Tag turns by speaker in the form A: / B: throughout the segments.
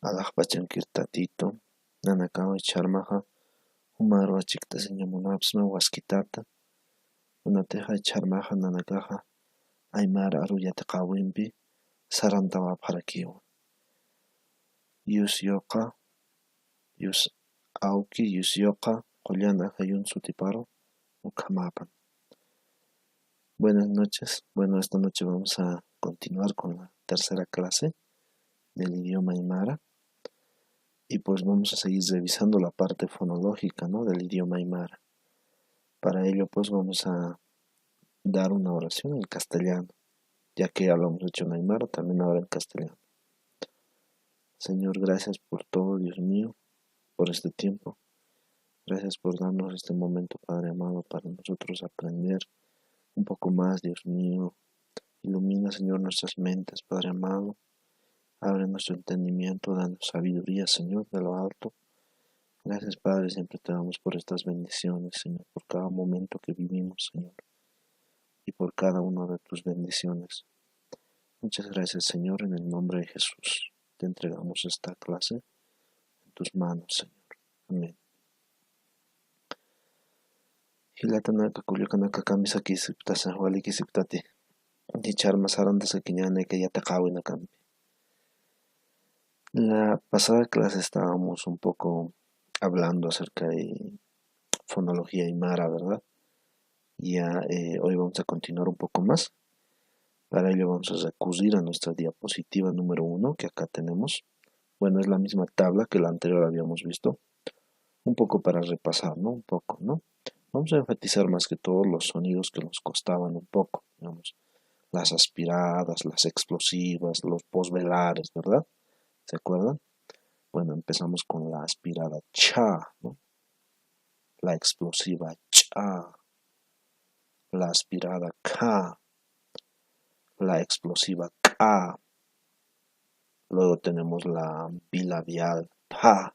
A: Alajpachankirtatito, nanakawa charmaja, umarwa chikta señamunapsma waskitata, unateja charmaja nanakaja, aymara aruyata qawinpi, saranta waparakiwan. Yusyoqa, yus auki yusyoqa, qollana hayun sutiparo, ukamapan. Buenas noches. Bueno, esta noche vamos a continuar con la tercera clase del idioma aymara. Y pues vamos a seguir revisando la parte fonológica, ¿no?, del idioma aymara. Para ello pues vamos a dar una oración en castellano, ya que ya lo hemos hecho en aymara, también ahora en castellano. Señor, gracias por todo, Dios mío, por este tiempo. Gracias por darnos este momento, Padre amado, para nosotros aprender un poco más, Dios mío. Ilumina, Señor, nuestras mentes, Padre amado. Abre nuestro entendimiento, danos sabiduría, Señor, de lo alto. Gracias, Padre, siempre te damos por estas bendiciones, Señor, por cada momento que vivimos, Señor, y por cada una de tus bendiciones. Muchas gracias, Señor, en el nombre de Jesús. Te entregamos esta clase en tus manos, Señor. Amén. Hilatanaka kullukanaka kamisa kisiptasa wali kisiptati. Dicharma saranda sakiñane que ya te acabo campi. La pasada clase estábamos un poco hablando acerca de fonología aymara, ¿verdad? Ya hoy vamos a continuar un poco más. Para ello vamos a recurrir a nuestra diapositiva número 1 que acá tenemos. Bueno, es la misma tabla que la anterior habíamos visto. Un poco para repasar, ¿no? Un poco, ¿no? Vamos a enfatizar más que todo los sonidos que nos costaban un poco, digamos, las aspiradas, las explosivas, los posvelares, ¿verdad? ¿Se acuerdan? Bueno, empezamos con la aspirada cha, ¿no? La explosiva cha, la aspirada ka, la explosiva ka. Luego tenemos la bilabial pa,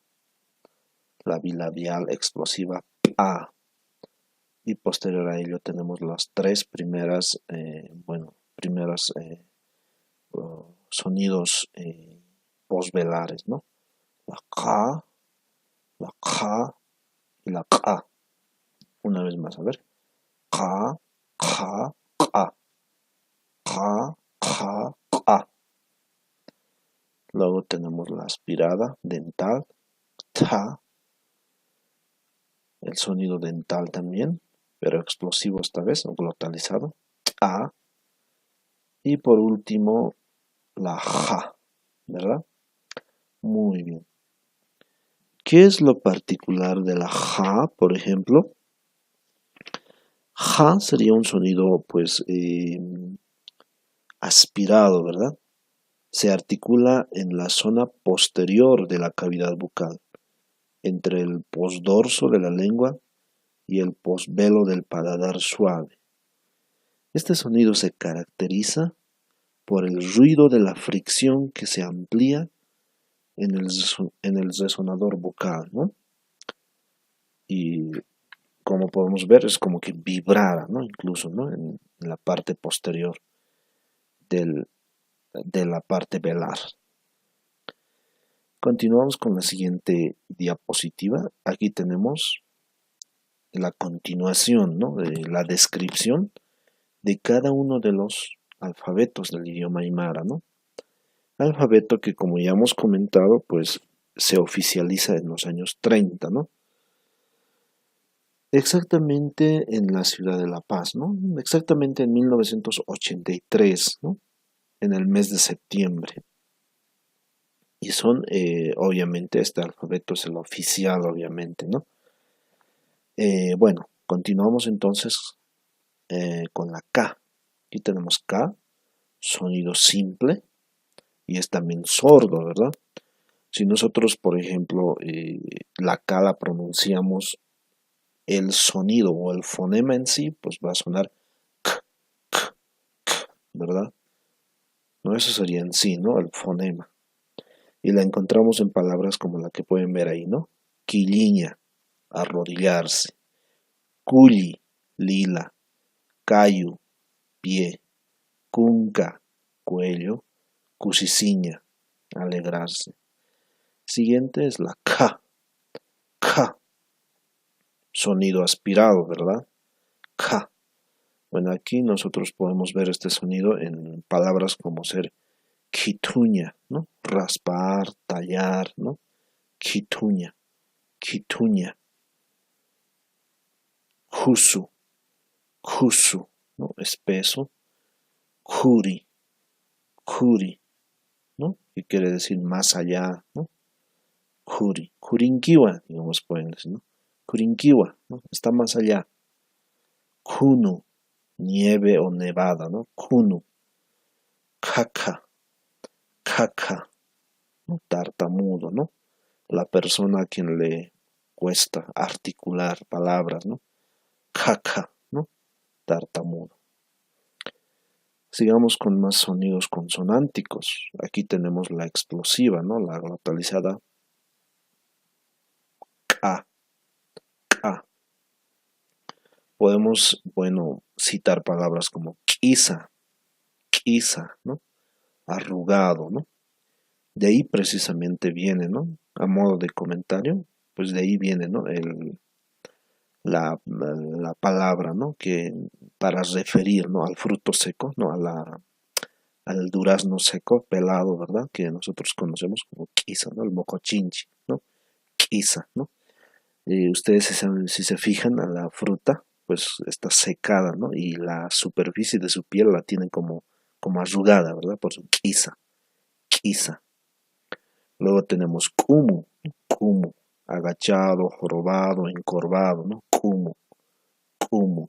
A: la bilabial explosiva pa. Y posterior a ello tenemos las tres primeras, sonidos posvelares, ¿no? La ka y la ka. Una vez más, a ver. Ka, ka, ka. Ka, ka, ka. Luego tenemos la aspirada dental, ta. El sonido dental también, pero explosivo esta vez, o glotalizado, ta. Y por último, la ja, ¿verdad? Muy bien. ¿Qué es lo particular de la ja, por ejemplo? Ja sería un sonido, pues, aspirado, ¿verdad? Se articula en la zona posterior de la cavidad bucal, entre el posdorso de la lengua y el posvelo del paladar suave. Este sonido se caracteriza por el ruido de la fricción que se amplía en el resonador bucal, ¿no? Y como podemos ver, es como que vibrara, ¿no? Incluso, ¿no?, en la parte posterior de la parte velar. Continuamos con la siguiente diapositiva. Aquí tenemos la continuación, ¿no?, de la descripción de cada uno de los alfabetos del idioma aymara, ¿no? Alfabeto que, como ya hemos comentado, pues se oficializa en los años 30, ¿no? Exactamente en la ciudad de La Paz, ¿no? Exactamente en 1983, ¿no? En el mes de septiembre. Y son, obviamente, este alfabeto es el oficial, obviamente, ¿no? Bueno, continuamos entonces con la K. Aquí tenemos K, sonido simple, y es también sordo, ¿verdad? Si nosotros, por ejemplo, la K la pronunciamos, el sonido o el fonema en sí, pues va a sonar k, k, k, ¿verdad? No, eso sería en sí, ¿no?, el fonema. Y la encontramos en palabras como la que pueden ver ahí, ¿no? Quiliña, arrodillarse. Culli, lila. Cayu, pie. Cunca, cuello. Cusiciña, alegrarse. Siguiente es la K. K. Sonido aspirado, ¿verdad? K. Bueno, aquí nosotros podemos ver este sonido en palabras como ser quituña, ¿no? Raspar, tallar, ¿no? Quituña, quituña. Kusu, kusu, ¿no? Espeso. Kuri, kuri, ¿no? Que quiere decir más allá, ¿no? Kuri, kurinkiwa, digamos, pueden decir, ¿no? Kurinkiwa, ¿no? Está más allá. Kunu, nieve o nevada, ¿no? Kunu. Kaka, kaka, ¿no? Tartamudo, ¿no? La persona a quien le cuesta articular palabras, ¿no? Kaka, ¿no? Tartamudo. Sigamos con más sonidos consonánticos. Aquí tenemos la explosiva, ¿no? La glotalizada K, K. Podemos, bueno, citar palabras como quizá, quizá, ¿no? Arrugado, ¿no? De ahí precisamente viene, ¿no? A modo de comentario, pues de ahí viene, ¿no? La palabra, ¿no? Que para referir, ¿no? Al fruto seco, ¿no? Al durazno seco, pelado, ¿verdad? Que nosotros conocemos como quiza, ¿no? El mocochinchi, ¿no? Quiza, ¿no? Ustedes si se fijan a la fruta, pues está secada, ¿no? Y la superficie de su piel la tienen como arrugada, ¿verdad? Por su quiza, quiza. Luego tenemos kumu, kumu, agachado, jorobado, encorvado, ¿no? Kumu, kumu.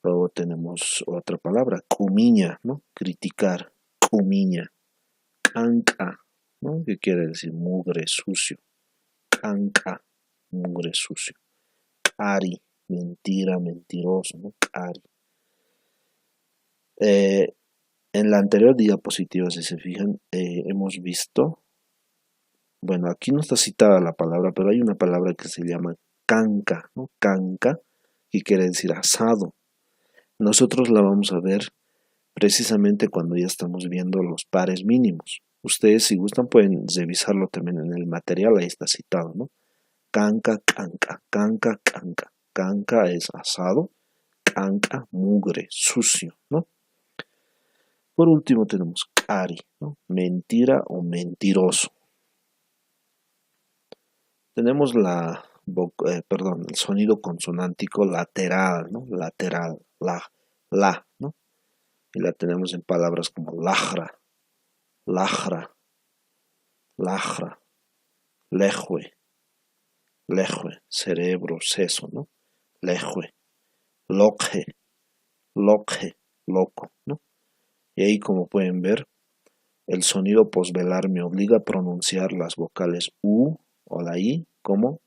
A: Luego tenemos otra palabra, kumiña, ¿no? Criticar, kumiña. Canca, ¿no? Que quiere decir mugre, sucio. Canca, mugre, sucio. Cari, mentira, mentiroso, ¿no? Cari. Eh, en la anterior diapositiva, si se fijan, hemos visto, bueno, aquí no está citada la palabra, pero hay una palabra que se llama canca, ¿no? Canca, que quiere decir asado. Nosotros la vamos a ver precisamente cuando ya estamos viendo los pares mínimos. Ustedes, si gustan, pueden revisarlo también en el material, ahí está citado, ¿no? Canca, canca, canca, canca. Canca es asado, canca, mugre, sucio, ¿no? Por último tenemos cari, ¿no? Mentira o mentiroso. Tenemos el sonido consonántico lateral, ¿no? Lateral, la, ¿no? Y la tenemos en palabras como lajra, lajra, lajra, lejue, lejue, cerebro, seso, ¿no? Lejue, loque, loque, loco, ¿no? Y ahí, como pueden ver, el sonido posvelar me obliga a pronunciar las vocales U o la I como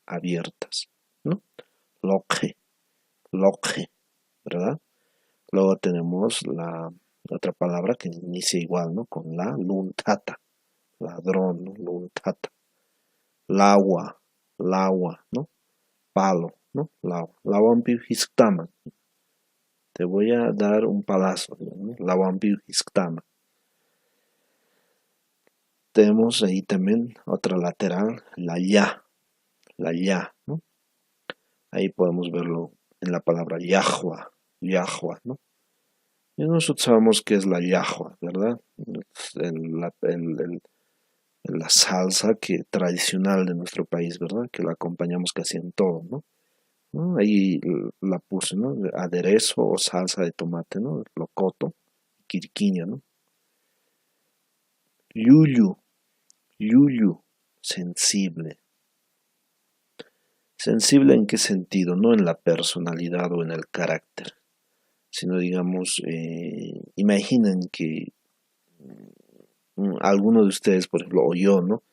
A: abiertas, ¿no? Loque, loque, ¿verdad? Luego tenemos la otra palabra que inicia igual, ¿no? Con la luntata, ladrón, ¿no? Luntata. Lagua, lagua, ¿no? Palo, ¿no? Lagua. Lawampi hisktaman. Te voy a dar un palazo, ¿no? Lawampi hisktaman. Tenemos ahí también otra lateral, la ya, ¿no? Ahí podemos verlo en la palabra yahua, yahua, ¿no? Y nosotros sabemos qué es la yahua, ¿verdad? La salsa tradicional de nuestro país, ¿verdad? Que la acompañamos casi en todo, ¿no? ¿No? Ahí la puse, ¿no? Aderezo o salsa de tomate, ¿no? Locoto, quirquiña, ¿no? Yuyu, yuyu, sensible. Sensible en qué sentido, no en la personalidad o en el carácter, sino digamos, imaginen que alguno de ustedes, por ejemplo, o yo, ¿no?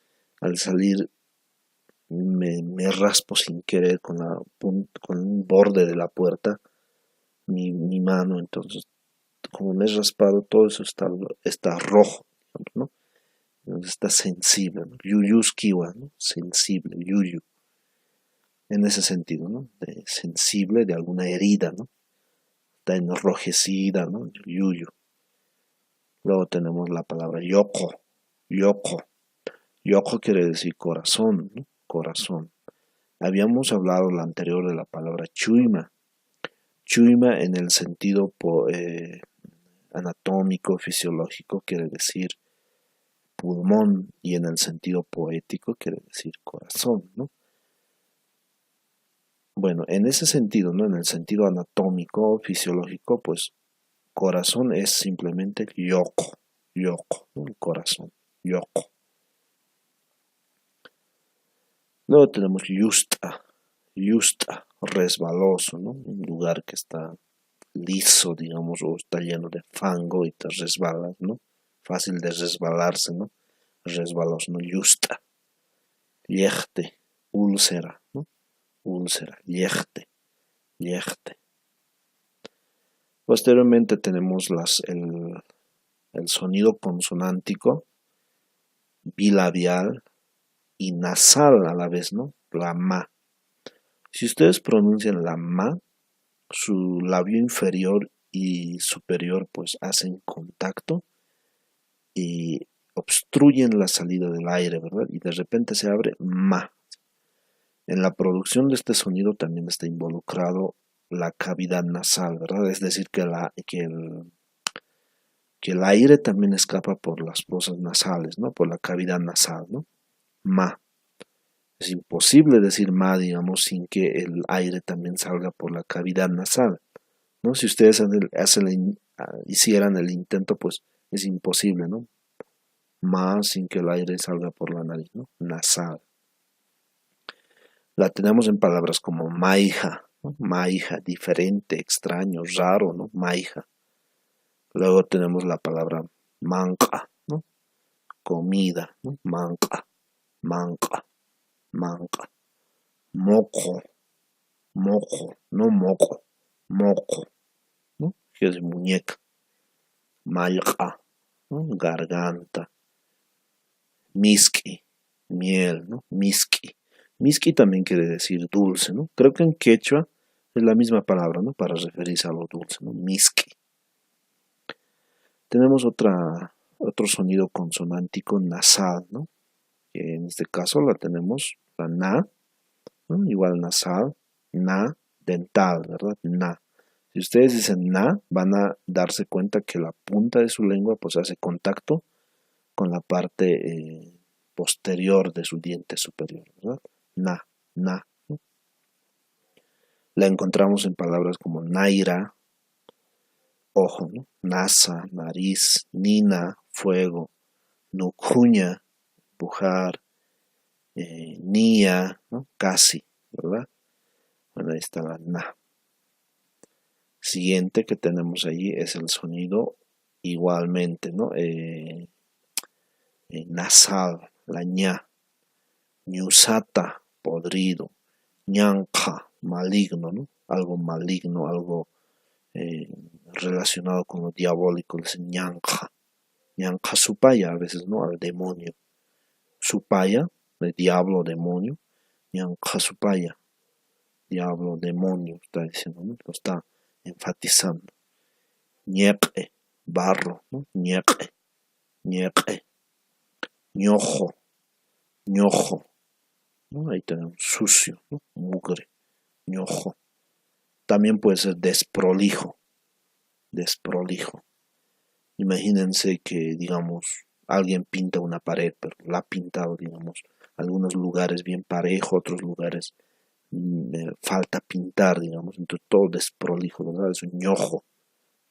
A: Al salir me raspo sin querer con un borde de la puerta mi mano, entonces como me he raspado todo eso está rojo, ¿no? Entonces está sensible, ¿no? Yuyuskiwa, ¿no? Sensible, yuyu, en ese sentido, ¿no? De sensible de alguna herida, ¿no? Está enrojecida, ¿no? Yuyu. Luego tenemos la palabra yoko, yoko. Yoko quiere decir corazón, ¿no? Corazón. Habíamos hablado la anterior de la palabra chuima. Chuima en el sentido anatómico, fisiológico, quiere decir pulmón, y en el sentido poético quiere decir corazón, ¿no? Bueno, en ese sentido, ¿no? En el sentido anatómico, fisiológico, pues corazón es simplemente yoko, yoko, ¿no? El corazón, yoko. Luego tenemos yusta, yusta, resbaloso, ¿no? Un lugar que está liso, digamos, o está lleno de fango y te resbalas, ¿no? Fácil de resbalarse, ¿no? Resbaloso, ¿no? Yusta, yechte, úlcera, ¿no? Úlcera, yechte, yechte. Posteriormente tenemos el sonido consonántico, bilabial y nasal a la vez, ¿no? La ma. Si ustedes pronuncian la ma, su labio inferior y superior pues hacen contacto y obstruyen la salida del aire, ¿verdad? Y de repente se abre ma. En la producción de este sonido también está involucrado la cavidad nasal, ¿verdad? Es decir, que el aire también escapa por las fosas nasales, ¿no? Por la cavidad nasal, ¿no? Ma. Es imposible decir ma, digamos, sin que el aire también salga por la cavidad nasal, ¿no? Si ustedes hicieran el intento, pues es imposible, ¿no? Ma sin que el aire salga por la nariz, ¿no? Nasal. La tenemos en palabras como maija, ¿no? Maija, diferente, extraño, raro, ¿no? Maija. Luego tenemos la palabra manca, ¿no? Comida, ¿no? Manca, manca, manca. Moco, moco, no moco, moco, ¿no? Que es muñeca. Malca, ¿no? Garganta. Miski, miel, ¿no? Miski. Miski también quiere decir dulce, ¿no? Creo que en quechua es la misma palabra, ¿no? Para referirse a lo dulce, ¿no? Miski. Tenemos otro sonido consonántico nasal, ¿no? Que en este caso la tenemos la na, ¿no? Igual nasal, na, dental, ¿verdad? Na. Si ustedes dicen na, van a darse cuenta que la punta de su lengua pues hace contacto con la parte posterior de su diente superior, ¿verdad? Na, na. ¿No? La encontramos en palabras como naira, ojo, ¿no? Nasa, nariz, nina, fuego, nucuña, empujar, nia, ¿no? Casi, ¿verdad? Bueno, ahí está la na. Siguiente que tenemos allí es el sonido igualmente, ¿no? Nasal, la ña, ñusata, podrido, ñanca, maligno, ¿no? Algo maligno, algo eh, relacionado con lo diabólico, es ñanca, ñanca supaya a veces, ¿no? Al demonio. Supaya, de diablo, demonio, ñanca supaya, diablo, demonio, está diciendo, ¿no? Lo está enfatizando. Ñeque, barro, ¿no? Ñeque, ñeque, ñojo, ñojo, ¿no? Ahí tenemos sucio, ¿no? Mugre, ñojo. También puede ser desprolijo, desprolijo. Imagínense que, digamos, alguien pinta una pared, pero la ha pintado, digamos, algunos lugares bien parejo, otros lugares falta pintar, digamos, entonces todo desprolijo, ¿verdad? Es un ñojo,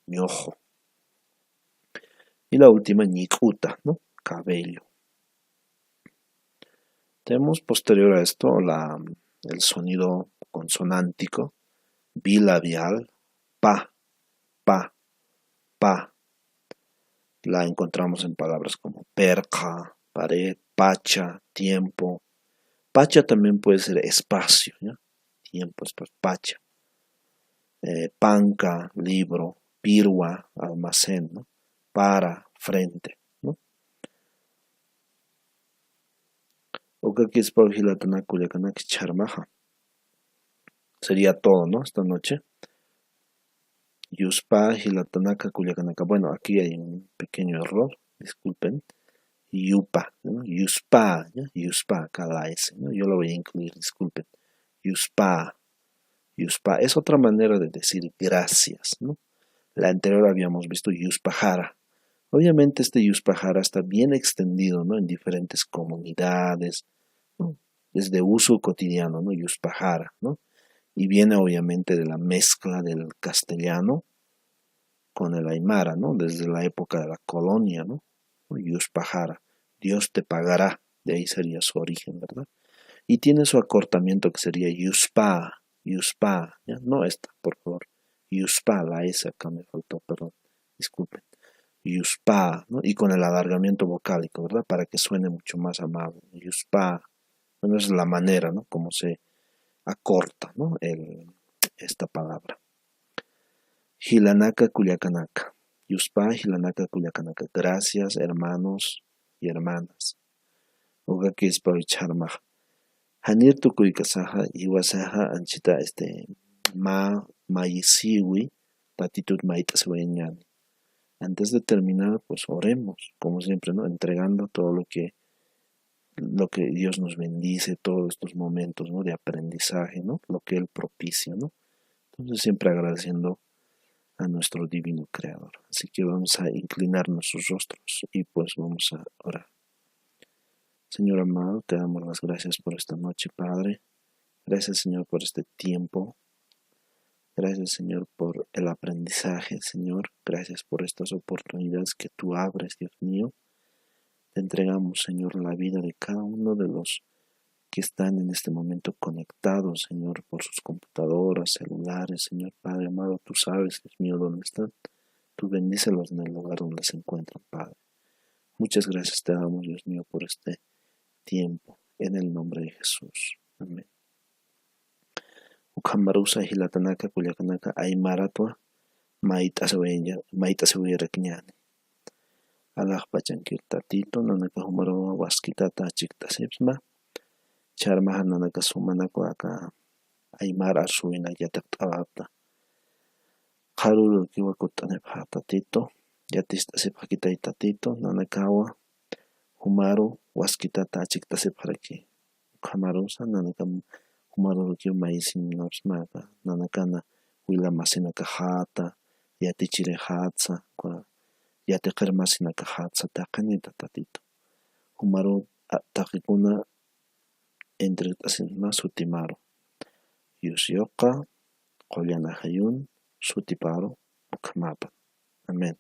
A: ñojo. Y la última, ñicuta, ¿no? Cabello. Tenemos posterior a esto el sonido consonántico, bilabial, pa, pa, pa. La encontramos en palabras como perca, pared, pacha, tiempo. Pacha también puede ser espacio, ¿ya? Tiempo, espacio, pacha. Panca, libro, pirua, almacén, ¿no? Para, frente, ¿no? Sería todo, ¿no? Esta noche. Yuspa, Hilatanaka, Culiacanaka. Bueno, aquí hay un pequeño error, disculpen. yupa, ¿no? Yuspa, ¿no? Yuspa, acá la S, ¿no? Yo lo voy a incluir, disculpen. Yuspa, yuspa, es otra manera de decir gracias, ¿no? La anterior habíamos visto yuspajara. Obviamente este yuspajara está bien extendido, ¿no? En diferentes comunidades, ¿no? Es de uso cotidiano, ¿no? Yuspajara, ¿no? Y viene obviamente de la mezcla del castellano con el aymara, ¿no? Desde la época de la colonia, ¿no? Yuspajara, Dios te pagará, de ahí sería su origen, ¿verdad? Y tiene su acortamiento que sería Yuspa, Yuspa, ¿ya? No esta, por favor. Yuspa, la S acá me faltó, perdón, disculpen. Yuspa, ¿no? Y con el alargamiento vocálico, ¿verdad? Para que suene mucho más amable. Yuspa, bueno, esa es la manera, ¿no? Como se acorta, ¿no? Esta palabra. Hilanaka Culiacanaka. Yuspa, Hilanaka Culiacanaka. Gracias, hermanos y hermanas. Uga que es para charmaj. Hanir tukuykasaja iwasaja anchita mayisiwi tatitut maita sebañani. Antes de terminar, pues oremos, como siempre, ¿no? Entregando todo lo que Dios nos bendice, todos estos momentos, ¿no? De aprendizaje, ¿no? Lo que Él propicia, ¿no? Entonces siempre agradeciendo a nuestro divino Creador. Así que vamos a inclinar nuestros rostros y pues vamos a orar. Señor amado, te damos las gracias por esta noche, Padre. Gracias, Señor, por este tiempo. Gracias, Señor, por el aprendizaje, Señor. Gracias por estas oportunidades que tú abres, Dios mío. Te entregamos, Señor, la vida de cada uno de los que están en este momento conectados, Señor, por sus computadoras, celulares, Señor Padre amado. Tú sabes, Dios mío, dónde están. Tú bendícelos en el lugar donde se encuentran, Padre. Muchas gracias te damos, Dios mío, por este tiempo. En el nombre de Jesús. Amén. Ukhambarusa hilatanaka kuyakanaka aymaratwa maita se rekñani. Alaj pachankir tatito nanaka humarowa waskitata achikta sepsma. Charmaja nanaka sumanakwa aka aymara suina yatak tabata. Haruru kiwakutane tatito. Yatista sepakita tatito nanakawa humaru waskitata achikta sepharaki. Ukhambarusa nanaka humarurukio maisin napsmaka nanakana wila masinaka hata yatichire hatsa kwa yatiqir masinaka hatsa taqanita tatito humaru taqikuna entre tasinma sutimaru yusyoqa qollana hayun sutiparo ukhamapa. Amén.